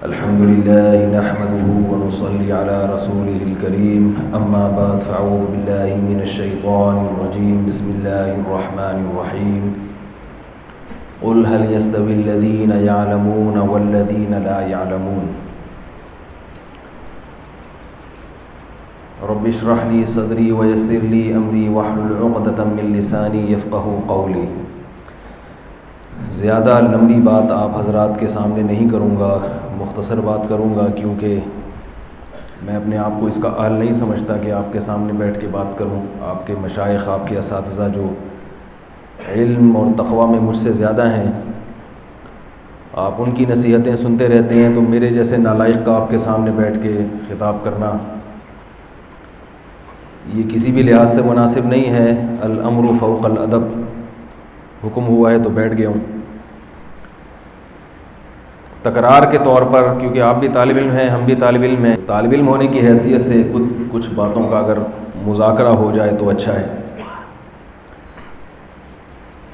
الحمد لله نحمده ونصلي على رسوله الكريم أما بعد فأعوذ بالله من الشيطان الرجيم بسم الله الرحمن الرحيم قل هل يستوي الذين يعلمون والذين لا يعلمون رب اشرح لي صدري ويسر لي أمري واحلل عقدة من لساني يفقهوا قولي۔ زیادہ لمبی بات آپ حضرات کے سامنے نہیں کروں گا، مختصر بات کروں گا، کیونکہ میں اپنے آپ کو اس کا اہل نہیں سمجھتا کہ آپ کے سامنے بیٹھ کے بات کروں۔ آپ کے مشائخ، آپ کے اساتذہ جو علم اور تقویٰ میں مجھ سے زیادہ ہیں، آپ ان کی نصیحتیں سنتے رہتے ہیں، تو میرے جیسے نالائق کا آپ کے سامنے بیٹھ کے خطاب کرنا یہ کسی بھی لحاظ سے مناسب نہیں ہے۔ الامر فوق الادب، حکم ہوا ہے تو بیٹھ گیا ہوں۔ تکرار کے طور پر، کیونکہ آپ بھی طالب علم ہیں، ہم بھی طالب علم ہیں، طالب علم ہونے کی حیثیت سے کچھ باتوں کا اگر مذاکرہ ہو جائے تو اچھا ہے۔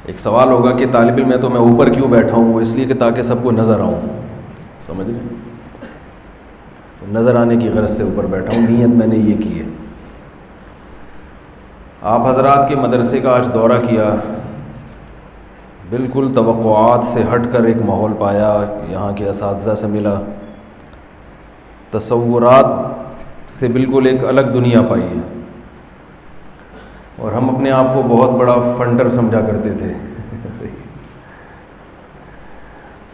ایک سوال ہوگا کہ طالب علم ہے تو میں اوپر کیوں بیٹھا ہوں؟ وہ اس لیے کہ تاکہ سب کو نظر آؤں، سمجھ لیں، تو نظر آنے کی غرض سے اوپر بیٹھا ہوں، نیت میں نے یہ کی ہے۔ آپ حضرات کے مدرسے کا آج دورہ کیا، بالکل توقعات سے ہٹ کر ایک ماحول پایا، یہاں کے اساتذہ سے ملا، تصورات سے بالکل ایک الگ دنیا پائی ہے، اور ہم اپنے آپ کو بہت بڑا فنڈر سمجھا کرتے تھے۔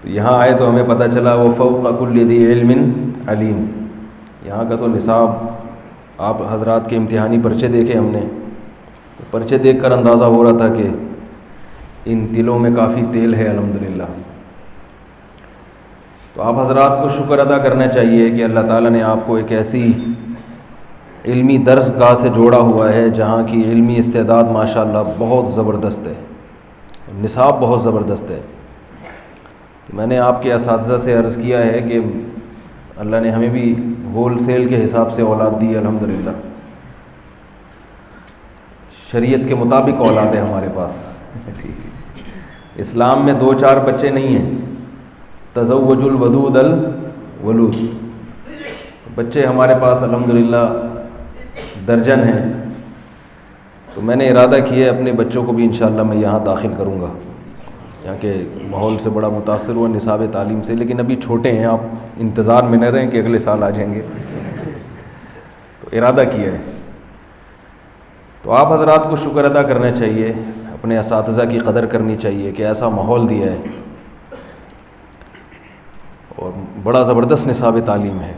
تو یہاں آئے تو ہمیں پتہ چلا وہ فوق کل ذی علم علیم۔ یہاں کا تو نصاب، آپ حضرات کے امتحانی پرچے دیکھے ہم نے، پرچے دیکھ کر اندازہ ہو رہا تھا کہ ان دلوں میں کافی تیل ہے الحمدللہ۔ تو آپ حضرات کو شکر ادا کرنا چاہیے کہ اللہ تعالیٰ نے آپ کو ایک ایسی علمی درسگاہ سے جوڑا ہوا ہے جہاں کی علمی استعداد ماشاءاللہ بہت زبردست ہے، نصاب بہت زبردست ہے۔ میں نے آپ کے اساتذہ سے عرض کیا ہے کہ اللہ نے ہمیں بھی ہول سیل کے حساب سے اولاد دی الحمدللہ، شریعت کے مطابق اولاد ہے ہمارے پاس۔ ٹھیک ہے، اسلام میں 2-4 بچے نہیں ہیں، تزوج الودود الولود، بچے ہمارے پاس الحمدللہ درجن ہیں۔ تو میں نے ارادہ کیا ہے اپنے بچوں کو بھی انشاءاللہ میں یہاں داخل کروں گا، یہاں کے ماحول سے بڑا متاثر ہوا، نصاب تعلیم سے، لیکن ابھی چھوٹے ہیں، آپ انتظار میں نہ رہیں کہ اگلے سال آ جائیں گے، تو ارادہ کیا ہے۔ تو آپ حضرات کو شکر ادا کرنا چاہیے، اپنے اساتذہ کی قدر کرنی چاہیے کہ ایسا ماحول دیا ہے، اور بڑا زبردست نصاب تعلیم ہے۔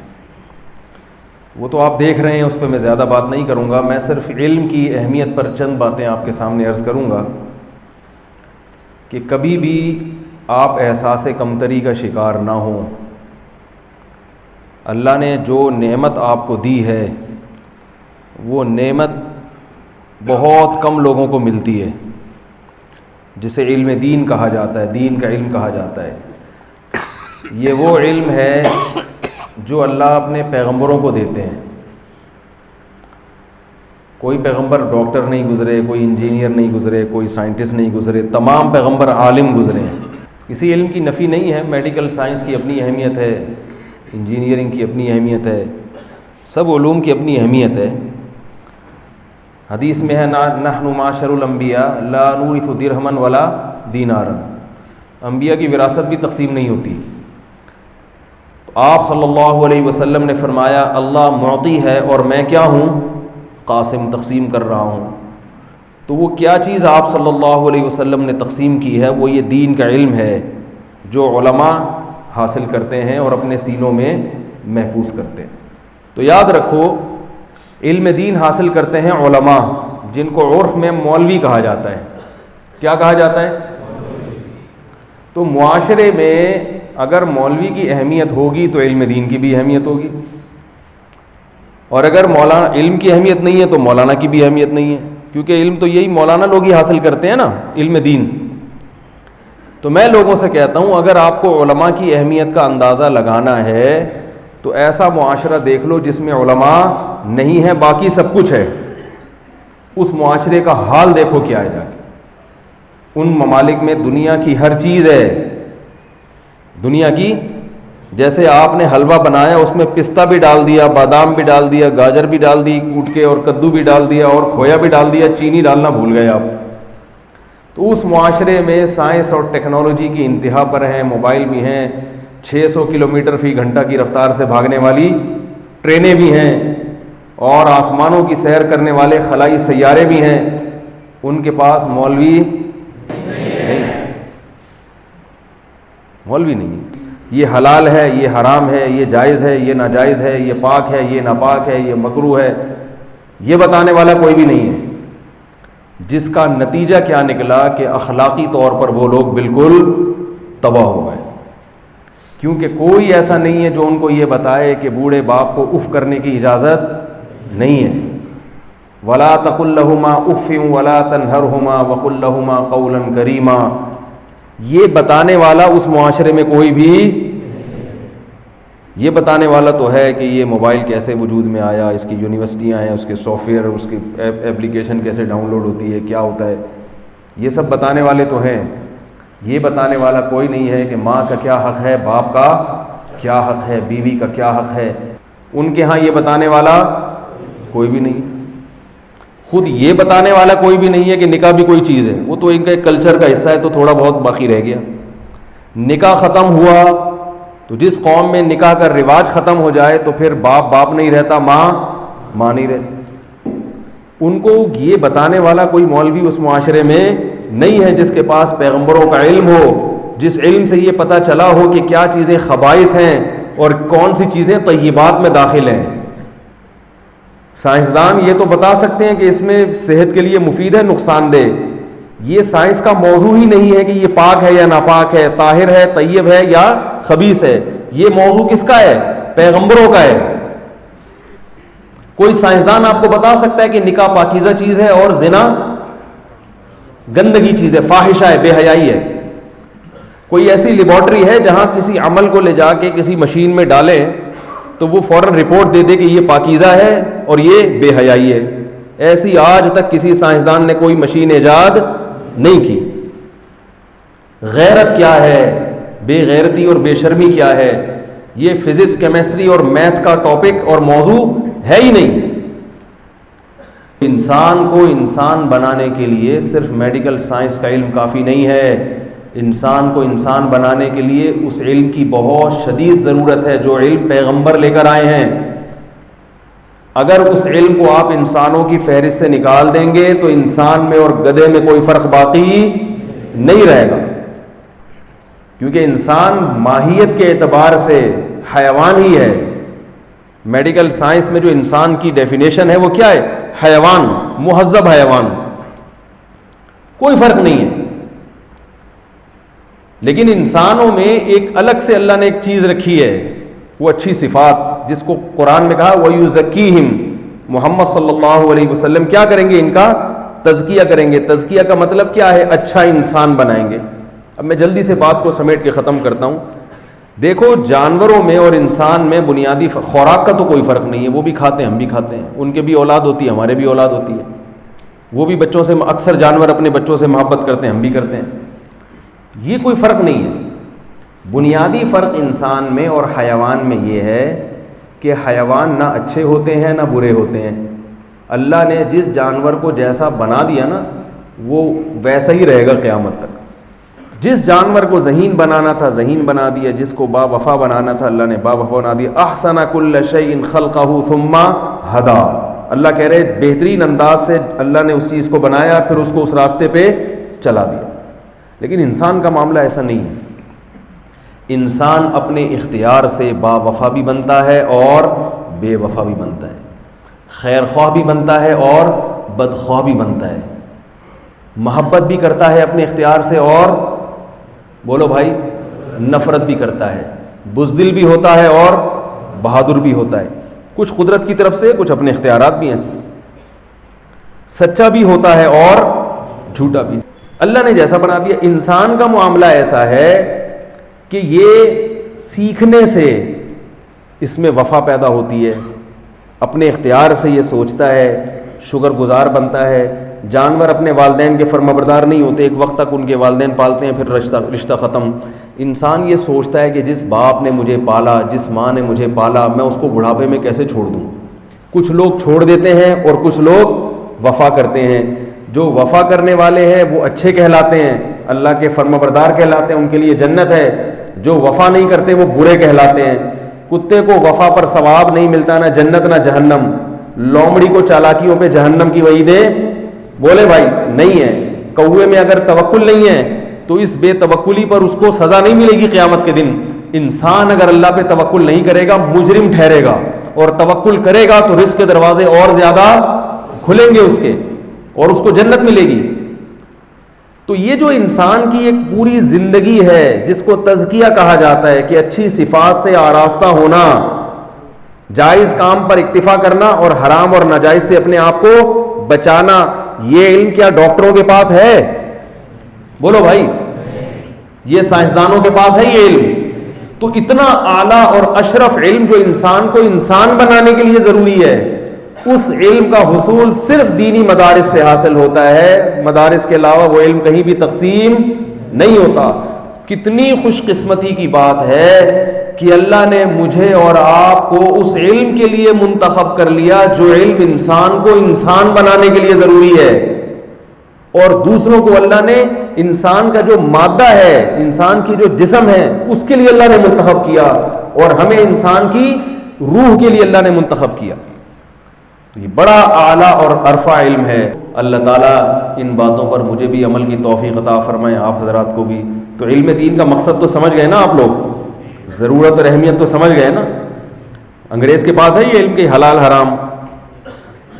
وہ تو آپ دیکھ رہے ہیں، اس پہ میں زیادہ بات نہیں کروں گا، میں صرف علم کی اہمیت پر چند باتیں آپ کے سامنے عرض کروں گا کہ کبھی بھی آپ احساس کمتری کا شکار نہ ہوں۔ اللہ نے جو نعمت آپ کو دی ہے، وہ نعمت بہت کم لوگوں کو ملتی ہے، جسے علم دین کہا جاتا ہے، دین کا علم کہا جاتا ہے۔ یہ وہ علم ہے جو اللہ اپنے پیغمبروں کو دیتے ہیں۔ کوئی پیغمبر ڈاکٹر نہیں گزرے، کوئی انجینئر نہیں گزرے، کوئی سائنٹسٹ نہیں گزرے، تمام پیغمبر عالم گزرے ہیں۔ کسی علم کی نفی نہیں ہے، میڈیکل سائنس کی اپنی اہمیت ہے، انجینئرنگ کی اپنی اہمیت ہے، سب علوم کی اپنی اہمیت ہے۔ حدیث میں ہے نحن معاشر الانبیاء لا نورث درہما ولا دینارا، انبیاء کی وراثت بھی تقسیم نہیں ہوتی۔ آپ صلی اللہ علیہ وسلم نے فرمایا اللہ معطی ہے اور میں کیا ہوں؟ قاسم، تقسیم کر رہا ہوں۔ تو وہ کیا چیز آپ صلی اللہ علیہ وسلم نے تقسیم کی ہے؟ وہ یہ دین کا علم ہے جو علماء حاصل کرتے ہیں اور اپنے سینوں میں محفوظ کرتے ہیں۔ تو یاد رکھو، علم دین حاصل کرتے ہیں علماء، جن کو عرف میں مولوی کہا جاتا ہے۔ کیا کہا جاتا ہے؟ تو معاشرے میں اگر مولوی کی اہمیت ہوگی تو علم دین کی بھی اہمیت ہوگی، اور اگر مولانا علم کی اہمیت نہیں ہے تو مولانا کی بھی اہمیت نہیں ہے، کیونکہ علم تو یہی مولانا لوگ ہی حاصل کرتے ہیں نا، علم دین۔ تو میں لوگوں سے کہتا ہوں، اگر آپ کو علماء کی اہمیت کا اندازہ لگانا ہے تو ایسا معاشرہ دیکھ لو جس میں علماء نہیں ہے، باقی سب کچھ ہے۔ اس معاشرے کا حال دیکھو کیا ہے جا کے۔ ان ممالک میں دنیا کی ہر چیز ہے، دنیا کی جیسے آپ نے حلوہ بنایا, اس میں پستہ بھی ڈال دیا, بادام بھی ڈال دیا, گاجر بھی ڈال دی کوٹ کے, اور کدو بھی ڈال دیا, اور کھویا بھی ڈال دیا, چینی ڈالنا بھول گئے آپ. تو اس معاشرے میں سائنس اور ٹیکنالوجی کی انتہا پر ہیں, موبائل بھی ہیں, 600 کلومیٹر فی گھنٹہ کی رفتار سے بھاگنے والی ٹرینیں بھی ہیں, اور آسمانوں کی سیر کرنے والے خلائی سیارے بھی ہیں. ان کے پاس مولوی نہیں, مولوی نہیں ہے. یہ حلال ہے, یہ حرام ہے, یہ جائز ہے, یہ ناجائز ہے, یہ پاک ہے, یہ ناپاک ہے, یہ مکروہ ہے, یہ بتانے والا کوئی بھی نہیں ہے. جس کا نتیجہ کیا نکلا کہ اخلاقی طور پر وہ لوگ بالکل تباہ ہو گئے, کیونکہ کوئی ایسا نہیں ہے جو ان کو یہ بتائے کہ بوڑھے باپ کو اف کرنے کی اجازت نہیں ہے. وَلَا تَقُلْ لَهُمَا اُفٍّ وَلَا تَنْهَرْهُمَا وَقُلْ لَهُمَا قَوْلًا كَرِيمًا. یہ بتانے والا اس معاشرے میں کوئی بھی, یہ بتانے والا تو ہے کہ یہ موبائل کیسے وجود میں آیا, اس کی یونیورسٹیاں ہیں, اس کے سافٹ ویئر, اس کی ایپلیکیشن کیسے ڈاؤن لوڈ ہوتی ہے, کیا ہوتا ہے, یہ سب بتانے والے تو ہیں. یہ بتانے والا کوئی نہیں ہے کہ ماں کا کیا حق ہے, باپ کا کیا حق ہے, بیوی کا کیا حق ہے. ان کے ہاں یہ بتانے والا کوئی بھی نہیں. خود یہ بتانے والا کوئی بھی نہیں ہے کہ نکاح بھی کوئی چیز ہے. وہ تو ان کا ایک کلچر کا حصہ ہے, تو تھوڑا بہت باقی رہ گیا. نکاح ختم ہوا تو جس قوم میں نکاح کا رواج ختم ہو جائے تو پھر باپ باپ نہیں رہتا, ماں نہیں رہتی. ان کو یہ بتانے والا کوئی مولوی اس معاشرے میں نہیں ہے جس کے پاس پیغمبروں کا علم ہو, جس علم سے یہ پتہ چلا ہو کہ کیا چیزیں خبائث ہیں اور کون سی چیزیں طیبات میں داخل ہیں. سائنسدان یہ تو بتا سکتے ہیں کہ اس میں صحت کے لیے مفید ہے, نقصان دہ. یہ سائنس کا موضوع ہی نہیں ہے کہ یہ پاک ہے یا ناپاک ہے, طاہر ہے, طیب ہے یا خبیث ہے. یہ موضوع کس کا ہے؟ پیغمبروں کا ہے. کوئی سائنسدان آپ کو بتا سکتا ہے کہ نکاح پاکیزہ چیز ہے اور زنا گندگی چیز ہے, فاحشہ ہے, بے حیائی ہے. کوئی ایسی لیبارٹری ہے جہاں کسی عمل کو لے جا کے کسی مشین میں ڈالیں تو وہ فوراً رپورٹ دے دے کہ یہ پاکیزہ ہے اور یہ بے حیائی ہے؟ ایسی آج تک کسی سائنسدان نے کوئی مشین ایجاد نہیں کی. غیرت کیا ہے, بے غیرتی اور بے شرمی کیا ہے, یہ فزکس, کیمسٹری اور میتھ کا ٹاپک اور موضوع ہے ہی نہیں. انسان کو انسان بنانے کے لیے صرف میڈیکل سائنس کا علم کافی نہیں ہے. انسان کو انسان بنانے کے لیے اس علم کی بہت شدید ضرورت ہے جو علم پیغمبر لے کر آئے ہیں. اگر اس علم کو آپ انسانوں کی فہرست سے نکال دیں گے تو انسان میں اور گدھے میں کوئی فرق باقی نہیں رہے گا, کیونکہ انسان ماہیت کے اعتبار سے حیوان ہی ہے. میڈیکل سائنس میں جو انسان کی ڈیفینیشن ہے وہ کیا ہے؟ حیوان, مہذب حیوان, کوئی فرق نہیں ہے. لیکن انسانوں میں ایک الگ سے اللہ نے ایک چیز رکھی ہے, وہ اچھی صفات, جس کو قرآن میں کہا وَيُزَكِّيهِمْ. محمد صلی اللہ علیہ وسلم کیا کریں گے؟ ان کا تزکیہ کریں گے. تزکیہ کا مطلب کیا ہے؟ اچھا انسان بنائیں گے. اب میں جلدی سے بات کو سمیٹ کے ختم کرتا ہوں. دیکھو, جانوروں میں اور انسان میں بنیادی خوراک کا تو کوئی فرق نہیں ہے. وہ بھی کھاتے ہیں, ہم بھی کھاتے ہیں. ان کے بھی اولاد ہوتی ہے, ہمارے بھی اولاد ہوتی ہے. وہ بھی بچوں سے, اکثر جانور اپنے بچوں سے محبت کرتے ہیں, ہم بھی کرتے ہیں. یہ کوئی فرق نہیں ہے. بنیادی فرق انسان میں اور حیوان میں یہ ہے کہ حیوان نہ اچھے ہوتے ہیں نہ برے ہوتے ہیں. اللہ نے جس جانور کو جیسا بنا دیا نا, وہ ویسا ہی رہے گا قیامت تک. جس جانور کو ذہین بنانا تھا ذہین بنا دیا, جس کو با وفا بنانا تھا اللہ نے با وفا بنا دیا. احسن کل شیء خلقہ ثم ہدی. اللہ کہہ رہے بہترین انداز سے اللہ نے اس چیز کو بنایا, پھر اس کو اس راستے پہ چلا دیا. لیکن انسان کا معاملہ ایسا نہیں ہے. انسان اپنے اختیار سے با وفا بھی بنتا ہے اور بے وفا بھی بنتا ہے, خیر خواہ بھی بنتا ہے اور بدخواہ بھی بنتا ہے, محبت بھی کرتا ہے اپنے اختیار سے اور بولو بھائی نفرت بھی کرتا ہے, بزدل بھی ہوتا ہے اور بہادر بھی ہوتا ہے. کچھ قدرت کی طرف سے, کچھ اپنے اختیارات بھی ہیں اس میں. سچا بھی ہوتا ہے اور جھوٹا بھی. اللہ نے جیسا بنا دیا. انسان کا معاملہ ایسا ہے کہ یہ سیکھنے سے اس میں وفا پیدا ہوتی ہے, اپنے اختیار سے یہ سوچتا ہے, شکر گزار بنتا ہے. جانور اپنے والدین کے فرمانبردار نہیں ہوتے, ایک وقت تک ان کے والدین پالتے ہیں, پھر رشتہ ختم. انسان یہ سوچتا ہے کہ جس باپ نے مجھے پالا، جس ماں نے مجھے پالا، میں اس کو بڑھاپے میں کیسے چھوڑ دوں. کچھ لوگ چھوڑ دیتے ہیں اور کچھ لوگ وفا کرتے ہیں. جو وفا کرنے والے ہیں وہ اچھے کہلاتے ہیں، اللہ کے فرمانبردار کہلاتے ہیں، ان کے لیے جنت ہے. جو وفا نہیں کرتے وہ برے کہلاتے ہیں. کتے کو وفا پر ثواب نہیں ملتا، نہ جنت نہ جہنم. لومڑی کو چالاکیوں پہ جہنم کی وعیدیں بولے بھائی نہیں ہے. کوے میں اگر توکل نہیں ہے تو اس بے توکلی پر اس کو سزا نہیں ملے گی قیامت کے دن. انسان اگر اللہ پہ توکل نہیں کرے گا مجرم ٹھہرے گا، اور توکل کرے گا تو رزق کے دروازے اور زیادہ کھلیں گے اس کے، اور اس کو جنت ملے گی. تو یہ جو انسان کی ایک پوری زندگی ہے جس کو تزکیہ کہا جاتا ہے کہ اچھی صفات سے آراستہ ہونا، جائز کام پر اکتفا کرنا اور حرام اور ناجائز سے اپنے آپ کو بچانا، یہ علم کیا ڈاکٹروں کے پاس ہے؟ بولو بھائی، یہ سائنسدانوں کے پاس ہے یہ علم؟ تو اتنا اعلیٰ اور اشرف علم جو انسان کو انسان بنانے کے لیے ضروری ہے، اس علم کا حصول صرف دینی مدارس سے حاصل ہوتا ہے. مدارس کے علاوہ وہ علم کہیں بھی تقسیم نہیں ہوتا. کتنی خوش قسمتی کی بات ہے کہ اللہ نے مجھے اور آپ کو اس علم کے لیے منتخب کر لیا جو علم انسان کو انسان بنانے کے لیے ضروری ہے. اور دوسروں کو اللہ نے انسان کا جو مادہ ہے، انسان کی جو جسم ہے، اس کے لیے اللہ نے منتخب کیا، اور ہمیں انسان کی روح کے لیے اللہ نے منتخب کیا. یہ بڑا اعلیٰ اور عرفہ علم ہے. اللہ تعالیٰ ان باتوں پر مجھے بھی عمل کی توفیق عطا فرمائے، آپ حضرات کو بھی. تو علم دین کا مقصد تو سمجھ گئے نا آپ لوگ، ضرورت اور اہمیت تو سمجھ گئے نا. انگریز کے پاس ہے یہ علم کے حلال حرام،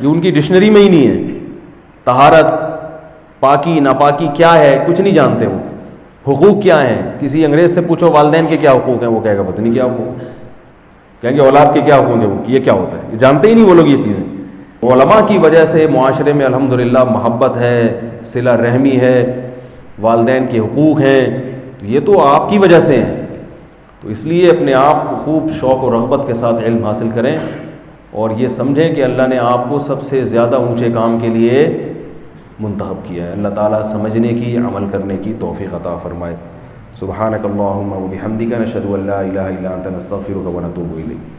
یہ ان کی ڈکشنری میں ہی نہیں ہے. طہارت، پاکی ناپاکی کیا ہے کچھ نہیں جانتے وہ. حقوق کیا ہیں، کسی انگریز سے پوچھو والدین کے کیا حقوق ہیں، وہ کہے گا پتہ نہیں کیا حقوق، کہیں گے اولاد کے کیا حقوق ہیں، یہ کیا ہوتا ہے، یہ جانتے ہی نہیں وہ لوگ یہ چیزیں. علماء کی وجہ سے معاشرے میں الحمدللہ محبت ہے، صلہ رحمی ہے، والدین کے حقوق ہیں. یہ تو آپ کی وجہ سے ہیں. تو اس لیے اپنے آپ کو خوب شوق و رغبت کے ساتھ علم حاصل کریں، اور یہ سمجھیں کہ اللہ نے آپ کو سب سے زیادہ اونچے کام کے لیے منتخب کیا ہے. اللہ تعالیٰ سمجھنے کی، عمل کرنے کی توفیق عطا فرمائے. سبحانک اللہم و بحمدک، نشہد ان لا الہ الا انت، نستغفرک و نتوب الیک.